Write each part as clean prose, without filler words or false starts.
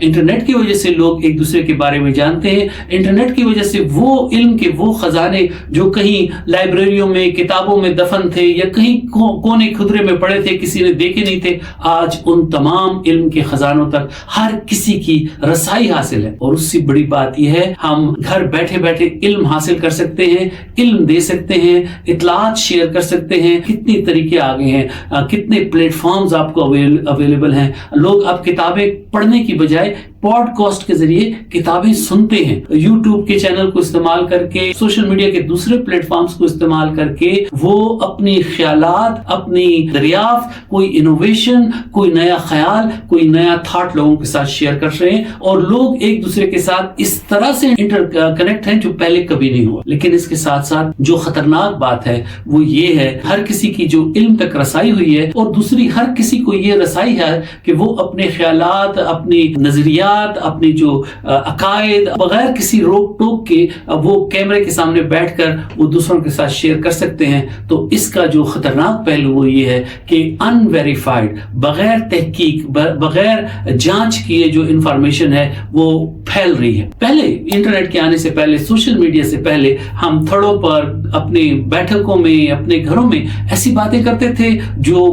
Internet کی وجہ سے لوگ ایک دوسرے کے بارے میں جانتے ہیں. انٹرنیٹ کی وجہ سے وہ علم کے وہ خزانے جو کہیں لائبریریوں میں کتابوں میں دفن تھے یا کہیں کونے کھدرے میں پڑے تھے, کسی نے دیکھے نہیں تھے, آج ان تمام علم کے خزانوں تک ہر کسی کی رسائی حاصل ہے. اور اس سے بڑی بات یہ ہے ہم گھر بیٹھے بیٹھے علم حاصل کر سکتے ہیں, علم دے سکتے ہیں, اطلاعات شیئر کر سکتے ہیں. کتنے طریقے آگے ہیں, کتنے پلیٹ فارمز آپ کو اویلیبل ہیں. لوگ اب کتابیں پڑھنے کی بجائے پوڈ کاسٹ کے ذریعے کتابیں سنتے ہیں. یوٹیوب کے چینل کو استعمال کر کے, سوشل میڈیا کے دوسرے پلیٹ فارمز کو استعمال کر کے وہ اپنی خیالات, اپنی دریافت, کوئی انوویشن, کوئی نیا خیال, کوئی نیا تھاٹ لوگوں کے ساتھ شیئر کر رہے ہیں. اور لوگ ایک دوسرے کے ساتھ اس طرح سے انٹر کنیکٹ ہیں جو پہلے کبھی نہیں ہوا. لیکن اس کے ساتھ ساتھ جو خطرناک بات ہے وہ یہ ہے, ہر کسی کی جو علم تک رسائی ہوئی ہے, اور دوسری ہر کسی کو یہ رسائی ہے کہ وہ اپنے خیالات, اپنی نظریات, اپنی جو عقائد بغیر کسی روک ٹوک کے وہ کیمرے کے سامنے بیٹھ کر وہ دوسروں کے ساتھ شیئر کر سکتے ہیں. تو اس کا جو خطرناک پہلو وہ یہ ہے کہ ان ویریفائڈ, بغیر تحقیق, بغیر جانچ کیے جو انفارمیشن ہے وہ پھیل رہی ہے. پہلے انٹرنیٹ کے آنے سے پہلے, سوشل میڈیا سے پہلے, ہم تھڑوں پر اپنے بیٹھکوں میں, اپنے گھروں میں ایسی باتیں کرتے تھے جو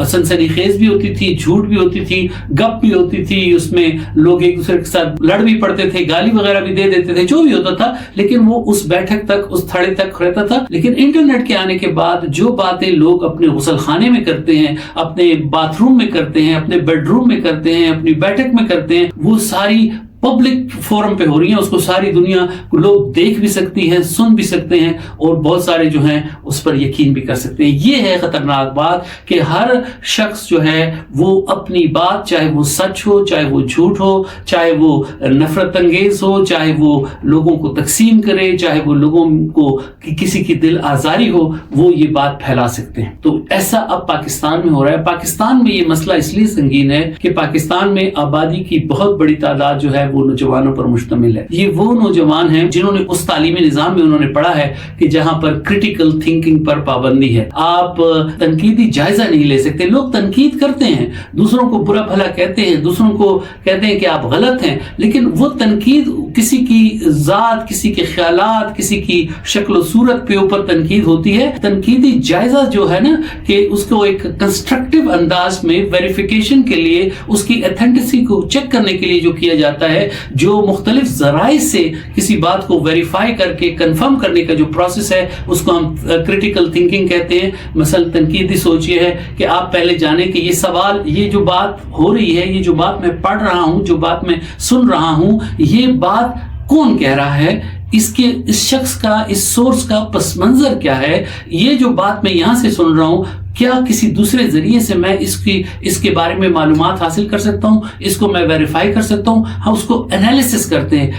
سنسنی خیز بھی ہوتی تھی, جھوٹ بھی ہوتی تھی, گپ بھی ہوتی تھی. اس میں لوگ ایک دوسرے کے ساتھ لڑ بھی پڑتے تھے, گالی وغیرہ بھی دے دیتے تھے, جو بھی ہوتا تھا, لیکن وہ اس بیٹھک تک, اس تھڑے تک رہتا تھا. لیکن انٹرنیٹ کے آنے کے بعد جو باتیں لوگ اپنے غسل خانے میں کرتے ہیں, اپنے باتھ روم میں کرتے ہیں, اپنے بیڈ روم میں کرتے ہیں, اپنی بیٹھک میں کرتے ہیں, وہ ساری پبلک فورم پہ ہو رہی ہیں. اس کو ساری دنیا لوگ دیکھ بھی سکتی ہیں, سن بھی سکتے ہیں, اور بہت سارے جو ہیں اس پر یقین بھی کر سکتے ہیں. یہ ہے خطرناک بات کہ ہر شخص جو ہے وہ اپنی بات, چاہے وہ سچ ہو, چاہے وہ جھوٹ ہو, چاہے وہ نفرت انگیز ہو, چاہے وہ لوگوں کو تقسیم کرے, چاہے وہ لوگوں کو کسی کی دل آزاری ہو, وہ یہ بات پھیلا سکتے ہیں. تو ایسا اب پاکستان میں ہو رہا ہے. پاکستان میں یہ مسئلہ اس لیے سنگین ہے کہ پاکستان میں آبادی کی بہت بڑی تعداد جو ہے وہ نوجوانوں پر مشتمل ہے. یہ وہ نوجوان ہیں جنہوں نے اس تعلیمی نظام میں انہوں نے پڑھا ہے کہ جہاں پر کریٹیکل تھنکنگ پر پابندی ہے. آپ تنقیدی جائزہ نہیں لے سکتے. لوگ تنقید کرتے ہیں, دوسروں کو برا بھلا کہتے ہیں, دوسروں کو کہتے ہیں کہ آپ غلط ہیں, لیکن وہ تنقید کسی کی ذات, کسی کے خیالات, کسی کی شکل و صورت پہ اوپر تنقید ہوتی ہے. تنقیدی جائزہ جو ہے نا کہ اس کو ایک کنسٹرکٹیو انداز میں ویریفیکیشن کے لیے, اس کی ایتھینٹسٹی کو چیک کرنے کے لیے جو کیا جاتا ہے, جو مختلف ذرائع سے کسی بات کو ویریفائی کر کے کنفرم کرنے کا جو پروسیس ہے, اس کو ہم کریٹیکل تھنکنگ کہتے ہیں. مثلا تنقیدی سوچ یہ ہے کہ آپ پہلے جانیں کہ یہ سوال, یہ جو بات ہو رہی ہے, یہ جو بات میں پڑھ رہا ہوں, جو بات میں سن رہا ہوں, یہ بات کون کہہ رہا ہے, اس شخص کا, اس سورس کا پس منظر کیا ہے, یہ جو بات میں یہاں سے سن رہا ہوں کیا کسی دوسرے ذریعے سے میں اس کے بارے میں معلومات حاصل کر سکتا ہوں, اس کو میں ویریفائی کر سکتا ہوں. ہم اس کو انالیسس کرتے ہیں.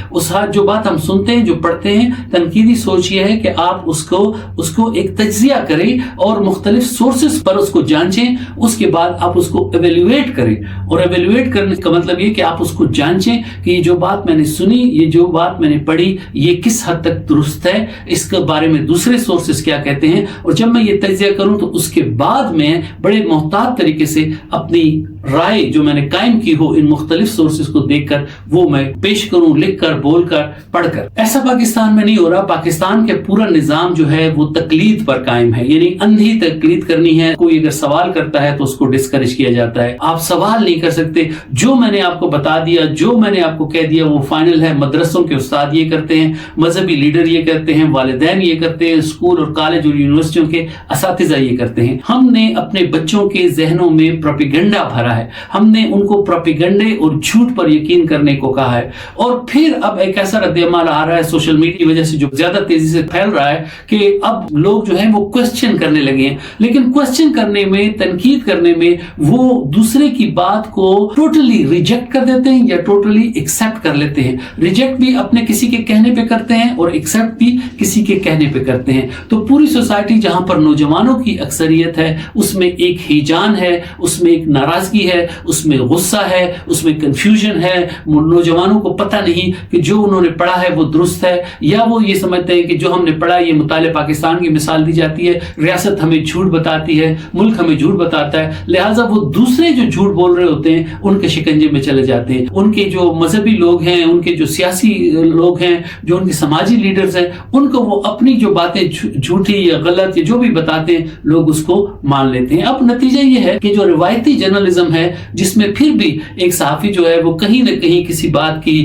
جو بات ہم سنتے ہیں, جو پڑھتے ہیں, تنقیدی سوچ یہ ہے کہ آپ اس کو ایک تجزیہ کریں اور مختلف سورسز پر اس کو جانچیں. اس کے بعد آپ اس کو ایویلویٹ کریں, اور ایویلویٹ کرنے کا مطلب یہ کہ آپ اس کو جانچیں کہ یہ جو بات میں نے سنی, یہ جو بات میں نے پڑھی, یہ کس حد تک درست ہے, اس کے بارے میں دوسرے سورسز کیا کہتے ہیں. اور جب میں یہ تجزیہ کروں تو اس کے بعد میں بڑے محتاط طریقے سے اپنی رائے جو میں نے قائم کی ہو ان مختلف سورسز کو دیکھ کر وہ میں پیش کروں, لکھ کر, بول کر, پڑھ کر. ایسا پاکستان میں نہیں ہو رہا. پاکستان کے پورا نظام جو ہے وہ تقلید پر قائم ہے, یعنی اندھی تقلید کرنی ہے. کوئی اگر سوال کرتا ہے تو اس کو ڈسکریج کیا جاتا ہے. آپ سوال نہیں کر سکتے. جو میں نے آپ کو بتا دیا, جو میں نے آپ کو کہہ دیا وہ فائنل ہے. مدرسوں کے استاد یہ کرتے ہیں, مذہبی لیڈر یہ کرتے ہیں, والدین یہ کرتے ہیں, اسکول اور کالج اور یونیورسٹیوں کے اساتذہ یہ کرتے ہیں. ہم نے اپنے بچوں کے ذہنوں میں پروپیگنڈا بھرا ہے. ہم نے ان کو پروپیگنڈے اور جھوٹ پر یقین کرنے کو کہا ہے. اور پھر اب ایک ایسا رد عمل آ رہا ہے سوشل میڈیا کی وجہ سے جو زیادہ تیزی سے پھیل رہا ہے کہ اب لوگ جو ہیں وہ کوسچن کرنے لگے ہیں. لیکن کوسچن کرنے میں, تنقید کرنے میں وہ دوسرے کی بات کو ٹوٹلی ریجیکٹ کر دیتے ہیں یا ٹوٹلی ایکسپٹ کر لیتے ہیں. ریجیکٹ بھی اپنے کسی کے کہنے پہ کرتے ہیں اور ایکسپٹ بھی کسی کے کہنے پہ کرتے ہیں. تو پوری سوسائٹی جہاں پر نوجوانوں کی اکثریت ہے ہے، اس میں ایک ہیجان ہے، اس میں ایک ناراضگی ہے، اس میں غصہ ہے، اس میں کنفیوژن ہے. نوجوانوں کو پتہ نہیں کہ جو انہوں نے پڑھا ہے وہ درست ہے، یا وہ یہ سمجھتے ہیں کہ جو ہم نے پڑھا یہ مطالعہ پاکستان کی مثال دی جاتی ہے، ریاست ہمیں جھوٹ بتاتی ہے، ملک ہمیں جھوٹ بتاتا ہے، لہٰذا وہ دوسرے جو جھوٹ بول رہے ہوتے ہیں ان کے شکنجے میں چلے جاتے ہیں. ان کے جو مذہبی لوگ ہیں، ان کے جو سیاسی لوگ ہیں، جو ان کے سماجی لیڈرز ہیں، ان کو وہ اپنی جو باتیں جھوٹی یا غلط یا جو بھی بتاتے ہیں لوگ اس کو مان لیتے ہیں. اب نتیجہ یہ ہے کہ جو روایتی جرنلزم ہے، جس میں پھر بھی ایک صحافی جو ہے وہ کہیں نہ کہیں کسی بات کی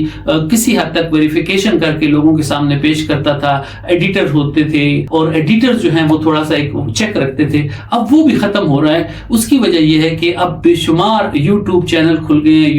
کسی حد تک ویریفیکیشن کر کے لوگوں کے سامنے پیش کرتا تھا، ایڈیٹر ہوتے تھے اور ایڈیٹر جو ہیں وہ تھوڑا سا ایک چیک رکھتے تھے، اب وہ بھی ختم ہو رہا ہے. اس کی وجہ یہ ہے کہ اب بے شمار یوٹیوب چینل کھل گئے ہیں.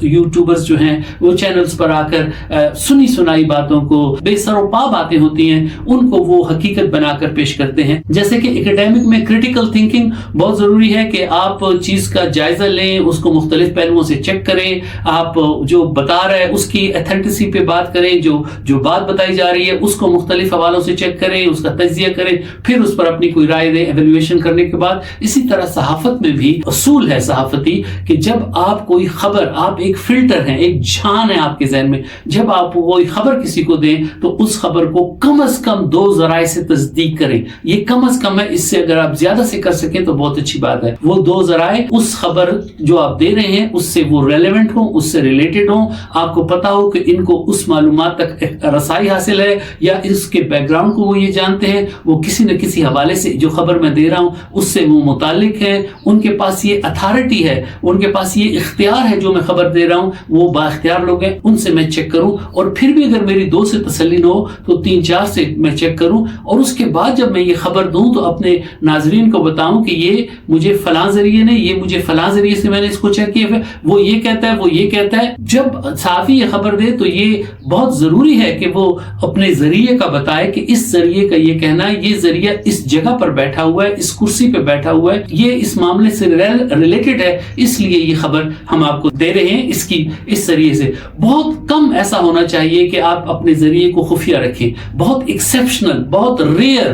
یوٹیوبرز جو ہیں وہ چینلز پر آ کر سنی سنائی باتوں کو، بے سر و پا باتیں ہوتی ہیں ان کو وہ حقیقت بنا کر پیش کرتے ہیں. جیسے کہ ایکیڈیمک میں کریٹیکل تھنکنگ بہت ضروری ہے کہ آپ چیز کا جائزہ لیں، اس کو مختلف پہلوؤں سے چیک کریں، آپ جو بتا رہے ہیں اس کی ایتھینٹسی پہ بات کریں، جو بات بتائی جا رہی ہے اس کو مختلف حوالوں سے چیک کریں، اس کا تجزیہ کریں، پھر اس پر اپنی کوئی رائے دیں ایویلویشن کرنے کے بعد. اسی طرح صحافت میں بھی اصول ہے صحافتی کہ جب آپ کوئی خبر، آپ ایک فلٹر ہیں، ایک جھان ہے آپ کے ذہن میں، جب آپ کوئی خبر کسی کو دیں تو اس خبر کو کم از کم 2 ذرائع سے تصدیق کریں. یہ کم از کم ہے، اس سے اگر آپ زیادہ سے کر سکیں تو بہت اچھی بات ہے. وہ 2 ذرائع اس خبر جو آپ دے رہے ہیں اس سے وہ ریلیونٹ ہوں، اس سے ریلیٹڈ ہوں، آپ کو پتا ہو کہ ان کو اس معلومات تک رسائی حاصل ہے یا اس کے بیک گراؤنڈ کو وہ یہ جانتے ہیں، وہ کسی نہ کسی حوالے سے جو خبر میں دے رہا ہوں اس سے وہ متعلق ہیں، ان کے پاس یہ اتھارٹی ہے، ان کے پاس یہ اختیار ہے، جو میں خبر دے رہا ہوں وہ با اختیار لوگ ہیں، ان سے میں چیک کروں. اور پھر بھی اگر میری 2 سے تسلی نہ ہو تو 3-4 سے میں چیک کروں، اور اس کے بعد جب میں یہ خبر دوں تو اپنے ناظرین کو بتاؤں کہ یہ مجھے فلاں ذریعے نے، یہ مجھے فلاں ذریعے سے میں نے اس کو چیک کیا، وہ یہ کہتا ہے، وہ یہ کہتا ہے. جب صحافی یہ خبر دے تو یہ بہت ضروری ہے کہ وہ اپنے ذریعے کا بتائے کہ اس ذریعے کا یہ کہنا ہے، یہ ذریعہ اس جگہ پر بیٹھا ہوا ہے، اس کرسی پہ بیٹھا ہوا ہے، یہ اس معاملے سے ریلیٹڈ ہے، اس لیے یہ خبر ہم آپ کو دے رہے ہیں اس ذریعے سے. بہت کم ایسا ہونا چاہیے کہ آپ اپنے ذریعے کو خفیہ رکھیں. بہت ایکسیپشنل، بہت ریئر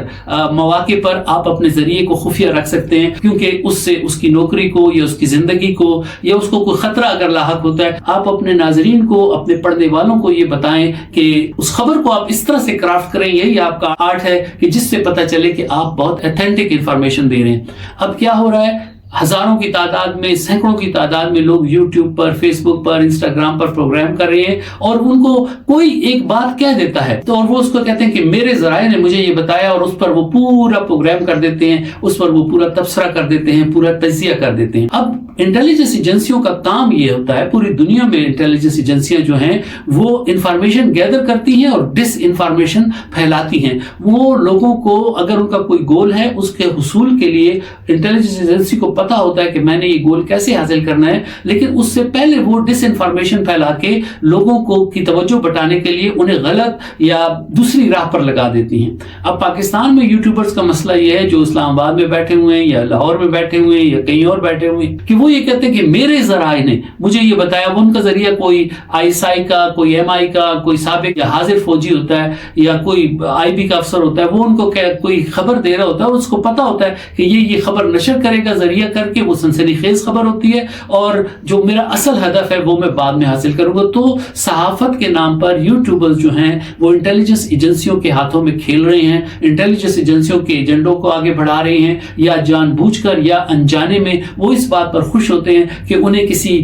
مواقع پر آپ اپنے ذریعے کو خفیہ رکھ سکتے ہیں، کیونکہ اس سے اس کی نوکری کو یا اس کی زندگی کو یا اس کو کوئی خطرہ اگر لاحق ہوتا ہے، آپ اپنے ناظرین کو، اپنے پڑھنے والوں کو یہ بتائیں کہ اس خبر کو آپ اس طرح سے کرافٹ کریں. یہی آپ کا آرٹ ہے کہ جس سے پتہ چلے کہ آپ بہت ایتھینٹک انفارمیشن دے رہے ہیں. اب کیا ہو رہا ہے، ہزاروں کی تعداد میں، سینکڑوں کی تعداد میں لوگ یوٹیوب پر، فیس بک پر، انسٹاگرام پر پروگرام کر رہے ہیں، اور ان کو کوئی ایک بات کہہ دیتا ہے تو اور وہ اس کو کہتے ہیں کہ میرے ذرائع نے مجھے یہ بتایا، اور اس پر وہ پورا پروگرام کر دیتے ہیں، اس پر وہ پورا تبصرہ کر دیتے ہیں، پورا تجزیہ کر دیتے ہیں. اب انٹیلیجنس ایجنسیوں کا کام یہ ہوتا ہے، پوری دنیا میں انٹیلیجنس ایجنسیاں جو ہیں وہ انفارمیشن گیدر کرتی ہیں اور ڈس انفارمیشن پھیلاتی ہیں. وہ لوگوں کو اگر ان کا کوئی گول ہے اس کے حصول کے لیے انٹیلیجنس ایجنسی کو پتا ہوتا ہے کہ میں نے یہ گول کیسے حاصل کرنا ہے، لیکن اس سے پہلے وہ ڈس انفارمیشن پھیلا کے لوگوں کو کی توجہ بٹانے کے لیے انہیں غلط یا دوسری راہ پر لگا دیتی ہیں. اب پاکستان میں یوٹیوبرز کا مسئلہ یہ ہے جو اسلام آباد میں بیٹھے ہوئے ہیں یا لاہور میں بیٹھے ہوئے ہیں یا کہیں اور بیٹھے ہوئے ہیں، کہ وہ یہ کہتے ہیں کہ میرے ذرائع نے مجھے یہ بتایا. وہ ان کا ذریعہ کوئی ISI کا، کوئی MI کا، کوئی سابق یا حاضر فوجی ہوتا ہے یا کوئی IB کا افسر ہوتا ہے، وہ ان کو کوئی خبر دے رہا ہوتا ہے اور اس کو پتا ہوتا ہے کہ یہ خبر نشر کرے گا ذریعہ کر کے، وہ سنسنی خیز خبر ہوتی ہے اور جو میرا اصل ہدف ہے وہ میں بعد میں حاصل کروں گا. تو صحافت کے نام پر یوٹیوبرز جو ہیں وہ انٹیلیجنس ایجنسیوں کے ہاتھوں میں کھیل رہے ہیں، انٹیلیجنس ایجنسیوں کے ایجنڈوں کو آگے بڑھا رہے ہیں، یا جان بوجھ کر یا انجانے میں وہ اس بات پر خوش ہوتے ہیں کہ انہیں کسی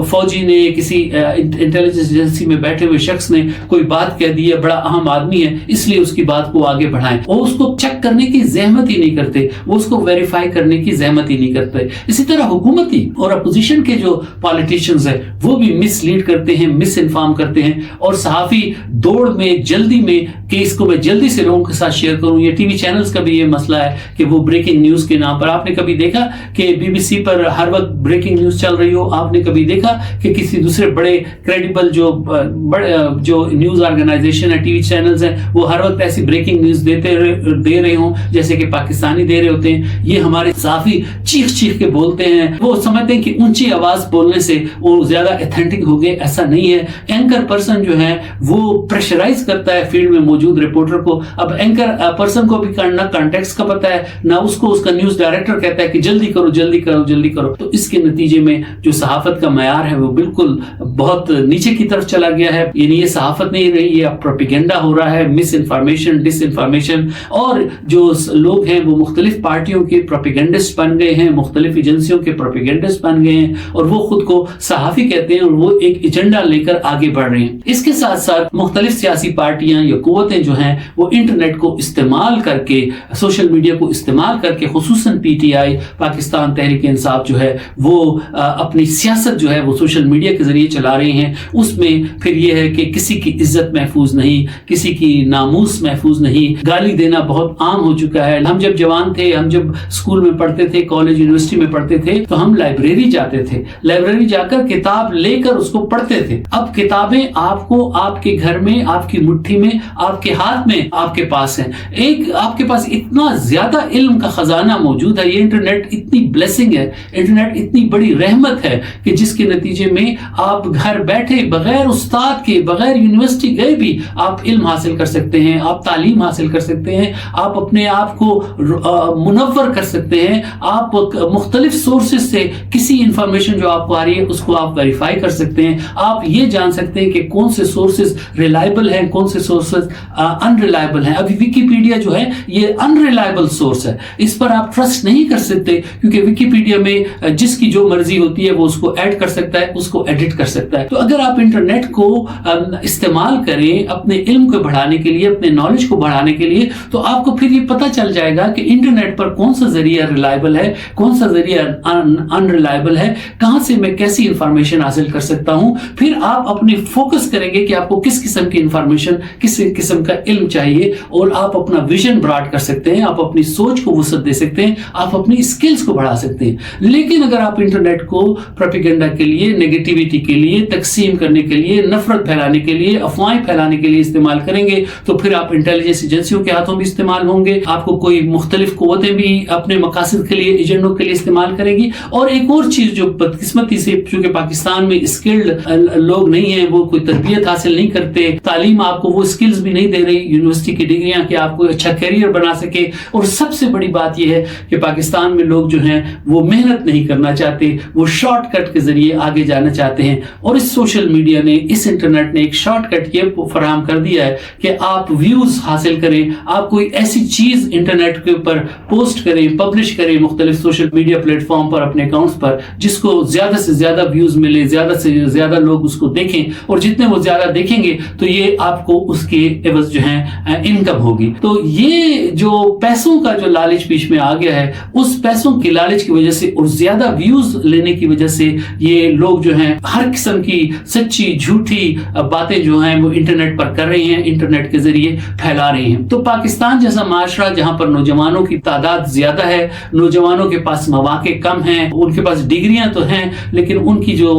فوجی نے، کسی انٹیلیجنس ایجنسی میں بیٹھے ہوئے شخص نے کوئی بات کہہ دی ہے، بڑا اہم آدمی ہے، اس لیے اس کی بات کو آگے بڑھائیں. وہ اس کو چیک کرنے کی زحمت ہی نہیں کرتے، وہ اس کو ویریفائی کرنے کی زحمت ہی نہیں کرتے. اسی طرح حکومتی اور اپوزیشن کے جو پالیٹیشینز ہیں وہ بھی مس لیڈ کرتے ہیں، مس انفارم کرتے ہیں، اور صحافی دوڑ میں، جلدی میں کہ اس کو میں جلدی سے لوگوں کے ساتھ شیئر کروں. یہ ٹی وی چینلز کا بھی یہ مسئلہ ہے کہ وہ بریکنگ نیوز کے نام پر، آپ نے کبھی دیکھا کہ BBC پر ہر وقت بریکنگ نیوز چل رہی ہو؟ آپ نے کبھی دیکھا کہ کسی دوسرے بڑے کریڈیبل جو نیوز آرگنائزیشن ہے، ٹی وی چینلز ہیں، وہ ہر وقت ایسی بریکنگ نیوز دے رہے ہوں جیسے کہ پاکستانی دے رہے ہوتے ہیں؟ یہ ہمارے صحافی چیخ چیخ کے بولتے ہیں، وہ سمجھتے ہیں کہ اونچی آواز بولنے سے وہ زیادہ ایتھینٹک ہو گئے. ایسا نہیں ہے. اینکر پرسن جو ہے وہ پریشرائز کرتا ہے فیلڈ میں موجود رپورٹر کو. اب اینکر پرسن کو بھی نہ کانٹیکسٹ کا پتہ ہے، نہ اس کو اس کا نیوز ڈائریکٹر کہتا ہے کہ جلدی کرو جلدی کرو جلدی کرو. تو اس کے نتیجے میں جو صحافت کا معیار ہے وہ بالکل بہت نیچے کی طرف چلا گیا ہے. یعنی یہ صحافت نہیں رہی، یہ اب پروپیگنڈا ہو رہا ہے، مس انفارمیشن، ڈس انفارمیشن. اور جو لوگ ہیں وہ مختلف پارٹیوں کے پروپیگنڈسٹ بن گئے ہیں، مختلف ایجنسیوں کے پروپیگنڈسٹ بن گئے ہیں، اور وہ خود کو صحافی کہتے ہیں اور وہ ایک ایجنڈا لے کر آگے بڑھ رہے ہیں. اس کے ساتھ ساتھ مختلف سیاسی پارٹیاں یا قوتیں جو ہیں وہ انٹرنیٹ کو استعمال کر کے، سوشل میڈیا کو استعمال کر کے، خصوصاً P T I Pakistan Tehreek Insaf جو ہے وہ اپنی سیاست جو ہے وہ سوشل میڈیا کے ذریعے چلا رہے ہیں. اس میں پھر یہ ہے کہ کسی کی عزت محفوظ نہیں، کسی کی ناموس محفوظ نہیں. گالی دینا بہت عام ہو چکا ہے. ہم جب جوان تھے، ہم جب اسکول میں پڑھتے تھے، کالج یونیورسٹی میں پڑھتے تھے، تو ہم لائبریری جاتے تھے، لائبریری جا کر کتاب لے کر اس کو پڑھتے تھے. اب کتابیں آپ کو آپ کے گھر میں، آپ کی مٹھی میں، آپ کے ہاتھ میں آپ کے پاس ہیں. آپ کے پاس اتنا زیادہ علم کا خزانہ موجود ہے. یہ انٹرنیٹ اتنی بلیسنگ ہے، انٹرنیٹ اتنی بڑی رحمت ہے کہ جس کے نتیجے میں آپ گھر بیٹھے بغیر استاد کے، بغیر یونیورسٹی گئے بھی آپ علم حاصل کر سکتے ہیں، آپ تعلیم حاصل کر سکتے ہیں، آپ اپنے آپ کو منور کر سکتے ہیں. آپ مختلف سورسز سے کسی انفارمیشن جو آپ کو آ رہی ہے اس کو آپ ویریفائی کر سکتے ہیں. آپ یہ جان سکتے ہیں کہ کون سے سورسز ریلائبل ہیں، کون سے سورسز انریلائبل ہیں. ابھی ویکیپیڈیا جو ہے یہ انریلائبل سورس ہے، اس پر آپ ٹرسٹ نہیں کر سکتے، کیونکہ ویکیپیڈیا میں جس کی جو مرضی ہوتی ہے وہ اس کو ایڈ کر سکتا ہے، اس کو ایڈٹ کر سکتا ہے. تو اگر آپ انٹرنیٹ کو استعمال کریں اپنے علم کو بڑھانے کے لیے، اپنے نالج کو بڑھانے کے لیے، تو آپ کو پھر یہ پتہ چل جائے گا کہ انٹرنیٹ پر کون سا ذریعہ ریلائبل ہے، کون سا ذریعہ انریلائبل ہے، کہاں سے میں کیسی انفارمیشن حاصل کر سکتا ہوں. پھر آپ اپنی فوکس کریں گے کہ آپ کو کس قسم کی انفارمیشن، کس قسم کا علم چاہیے، اور آپ اپنا ویژن براڈ کر سکتے ہیں، آپ اپنی سوچ کو وسعت دے سکتے ہیں، آپ اپنی اسکلز کو بڑھا سکتے ہیں. لیکن اگر آپ انٹرنیٹ کو پروپیگنڈا کے لیے، نیگیٹیوٹی کے لیے، تقسیم کرنے کے لیے، نفرت پھیلانے کے لیے، افواہیں پھیلانے کے لیے استعمال کریں گے تو پھر آپ انٹیلیجنس ایجنسیوں کے ہاتھوں بھی استعمال ہوں گے. آپ کو کوئی مختلف قوتیں بھی اپنے مقاصد کے لیے، ایجنڈوں کے لیے استعمال کریں گی. اور ایک اور چیز جو بدقسمتی سے، چونکہ پاکستان میں اسکلڈ لوگ نہیں ہیں، وہ کوئی تربیت حاصل نہیں کرتے، تعلیم آپ کو وہ اسکلز بھی نہیں دے رہی، یونیورسٹی کی ڈگریاں کہ آپ کو اچھا کیریئر بنا سکے. اور سب سے بڑی بات یہ ہے کہ پاکستان میں لوگ جو ہیں وہ محنت نہیں کرنا چاہتے، وہ شارٹ کٹ کے ذریعے آگے جانا چاہتے ہیں. اور اس سوشل میڈیا نے، اس انٹرنیٹ نے ایک شارٹ کٹ یہ فراہم کر دیا ہے کہ آپ ویوز حاصل کریں، آپ کوئی ایسی چیز انٹرنیٹ کے اوپر پوسٹ کریں، پبلش کریں مختلف سوشل میڈیا پلیٹ فارم پر، اپنے اکاؤنٹس پر، جس کو زیادہ سے زیادہ ویوز ملے، زیادہ سے زیادہ لوگ اس کو دیکھیں. اور جتنے وہ زیادہ دیکھیں گے تو یہ آپ کو اس کے عوض جو ہیں انکم ہوگی. تو یہ جو پیسوں کا جو لالچ بیچ میں آ گیا ہے، اس پیسوں کی لالچ کی وجہ سے اور زیادہ ویوز لینے کی وجہ سے یہ لوگ جو ہیں ہر قسم کی سچی جھوٹی باتیں جو ہیں وہ انٹرنیٹ پر کر رہے ہیں، انٹرنیٹ کے ذریعے پھیلا رہے ہیں. تو پاکستان جیسا معاشرہ جہاں پر نوجوانوں کی تعداد زیادہ ہے، نوجوانوں کے پاس مواقع کم ہیں، ان کے پاس ڈگریاں تو ہیں لیکن ان کی جو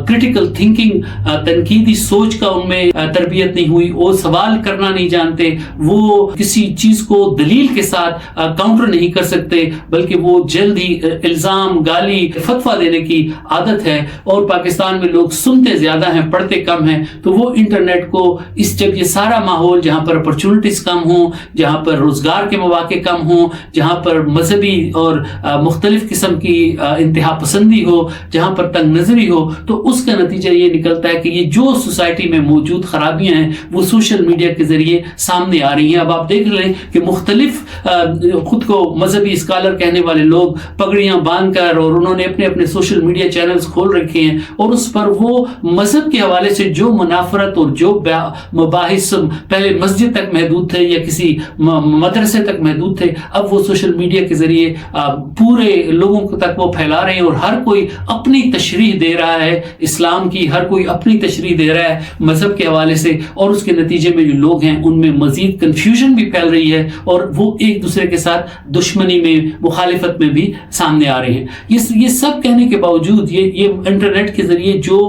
کریٹیکل تھنکنگ، تنقیدی سوچ کا ان میں تربیت نہیں ہوئی، وہ سوال کرنا نہیں جانتے، وہ کسی چیز کو دلیل کے ساتھ کاؤنٹر نہیں کر سکتے، بلکہ وہ جلد ہی الزام، گالی، فتویٰ دینے کی عادت ہے. اور پاکستان میں لوگ سنتے زیادہ ہیں، پڑھتے کم ہیں. تو وہ انٹرنیٹ کو جب یہ سارا ماحول جہاں پر اپرچونٹیز کم ہوں، جہاں پر روزگار کے مواقع کم ہوں، جہاں پر مذہبی اور مختلف قسم کی انتہا پسندی ہو، جہاں پر تنگ نظری ہو، تو اس کا نتیجہ یہ نکلتا ہے کہ یہ جو سوسائٹی میں موجود خرابیاں ہیں وہ سوشل میڈیا کے ذریعے سامنے آ رہی ہیں. اب آپ دیکھ لیں کہ مختلف خود کو مذہبی اسکالر کہنے والے لوگ پگڑیاں باندھ کر، اور انہوں نے اپنے اپنے سوشل میڈیا چینلز کھول رکھے ہیں، اور اس پر وہ مذہب کے حوالے سے جو منافرت اور جو مباحث پہلے مسجد تک محدود تھے یا کسی مدرسے تک محدود تھے، اب وہ سوشل میڈیا کے ذریعے پورے لوگوں تک وہ پھیلا رہے ہیں. اور ہر کوئی اپنی تشریح دے رہا ہے اسلام کی، ہر کوئی اپنی تشریح دے رہا ہے مذہب کے حوالے سے، اور اس کے نتیجے میں جو لوگ ہیں ان میں مزید کنفیوژن بھی پھیل رہی ہے، اور وہ ایک دوسرے کے ساتھ دشمنی میں، مخالفت میں بھی سامنے آ رہے ہیں. یہ سب کہنے کے باوجود یہ انٹرنیٹ کے ذریعے جو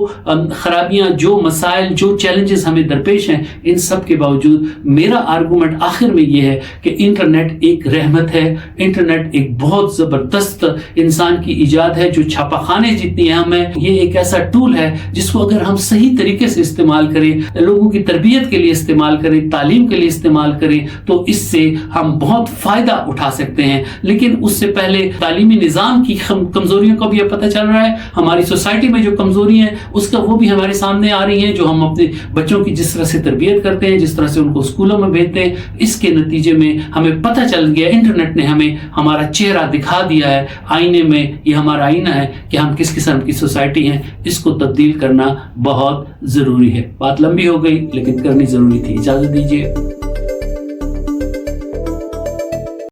خرابیاں، جو مسائل، جو چیلنجز ہمیں درپیش ہیں، ان سب کے باوجود میرا آرگومنٹ آخر میں یہ ہے کہ انٹرنیٹ ایک رحمت ہے، انٹرنیٹ ایک بہت زبردست تندرست انسان کی ایجاد ہے جو چھاپا خانے جتنی اہم ہے. یہ ایک ایسا ٹول ہے جس کو اگر ہم صحیح طریقے سے استعمال کریں, لوگوں کی تربیت کے لیے استعمال کریں, تعلیم کے لیے استعمال کریں, تو اس سے ہم بہت فائدہ اٹھا سکتے ہیں. لیکن اس سے پہلے تعلیمی نظام کی کمزوریوں کا بھی پتہ چل رہا ہے. ہماری سوسائٹی میں جو کمزوری ہیں اس کا وہ بھی ہمارے سامنے آ رہی ہیں, جو ہم اپنے بچوں کی جس طرح سے تربیت کرتے ہیں, جس طرح سے ان کو اسکولوں میں بھیجتے ہیں, اس کے نتیجے میں ہمیں پتہ چل گیا, انٹرنیٹ نے ہمیں ہمارا چہرہ دکھا دیا ہے آئینے میں. یہ ہمارا آئینہ ہے کہ ہم کس قسم کی سوسائٹی ہیں. اس کو تبدیل کرنا بہت ضروری ہے. بات لمبی ہو گئی لیکن کرنی ضروری تھی. اجازت دیجیے.